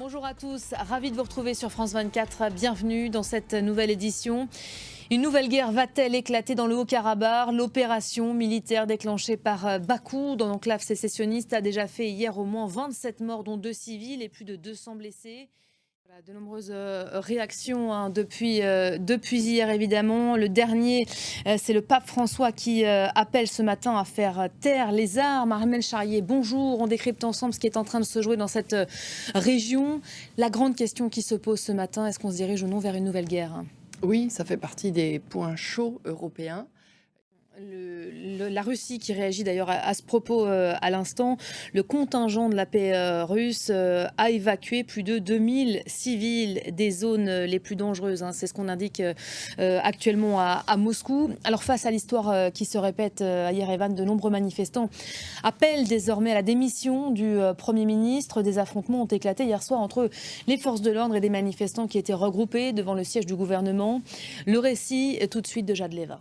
Bonjour à tous, ravi de vous retrouver sur France 24. Bienvenue dans cette nouvelle édition. Une nouvelle guerre va-t-elle éclater dans le Haut-Karabakh? L'opération militaire déclenchée par Bakou dans l'enclave sécessionniste a déjà fait hier au moins 27 morts, dont 2 civils et plus de 200 blessés. Voilà, de nombreuses réactions depuis hier, évidemment. Le dernier, c'est le pape François qui appelle ce matin à faire taire les armes. Armel Charrier, bonjour. On décrypte ensemble ce qui est en train de se jouer dans cette région. La grande question qui se pose ce matin, est-ce qu'on se dirige ou non vers une nouvelle guerre? Oui, ça fait partie des points chauds européens. La Russie qui réagit d'ailleurs à ce propos à l'instant. Le contingent de la paix russe a évacué plus de 2000 civils des zones les plus dangereuses. C'est ce qu'on indique actuellement à Moscou. Alors face à l'histoire qui se répète à Yerevan, de nombreux manifestants appellent désormais à la démission du Premier ministre. Des affrontements ont éclaté hier soir entre les forces de l'ordre et des manifestants qui étaient regroupés devant le siège du gouvernement. Le récit tout de suite de Jade Leva.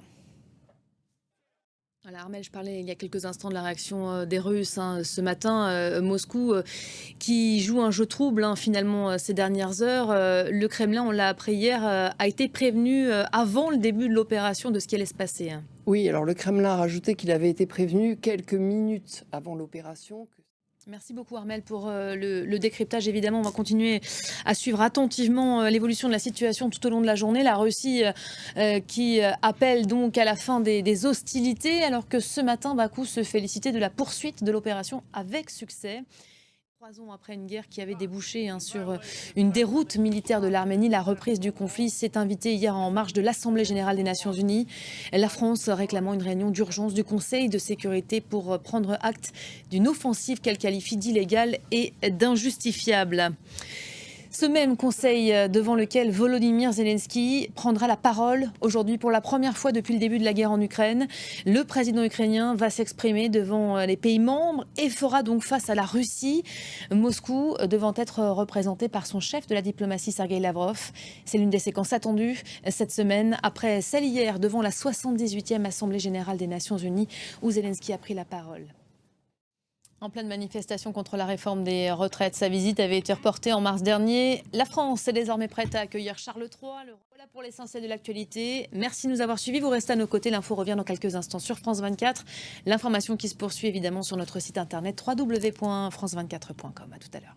Voilà, Armel, je parlais il y a quelques instants de la réaction des Russes ce matin. Moscou qui joue un jeu trouble finalement ces dernières heures. Le Kremlin, on l'a appris hier, a été prévenu avant le début de l'opération de ce qui allait se passer. Oui, alors le Kremlin a rajouté qu'il avait été prévenu quelques minutes avant l'opération. Merci beaucoup Armel pour le décryptage. Évidemment, on va continuer à suivre attentivement l'évolution de la situation tout au long de la journée. La Russie qui appelle donc à la fin des hostilités, alors que ce matin, Bakou se félicitait de la poursuite de l'opération avec succès. 3 ans après une guerre qui avait débouché sur une déroute militaire de l'Arménie, la reprise du conflit s'est invitée hier en marge de l'Assemblée générale des Nations unies. La France réclamant une réunion d'urgence du Conseil de sécurité pour prendre acte d'une offensive qu'elle qualifie d'illégale et d'injustifiable. Ce même conseil devant lequel Volodymyr Zelensky prendra la parole aujourd'hui pour la première fois depuis le début de la guerre en Ukraine. Le président ukrainien va s'exprimer devant les pays membres et fera donc face à la Russie. Moscou devant être représenté par son chef de la diplomatie, Sergueï Lavrov. C'est l'une des séquences attendues cette semaine, après celle hier devant la 78e Assemblée générale des Nations unies où Zelensky a pris la parole. En pleine manifestation contre la réforme des retraites, sa visite avait été reportée en mars dernier. La France est désormais prête à accueillir Charles III. Voilà pour l'essentiel de l'actualité. Merci de nous avoir suivis. Vous restez à nos côtés. L'info revient dans quelques instants sur France 24. L'information qui se poursuit évidemment sur notre site internet www.france24.com. À tout à l'heure.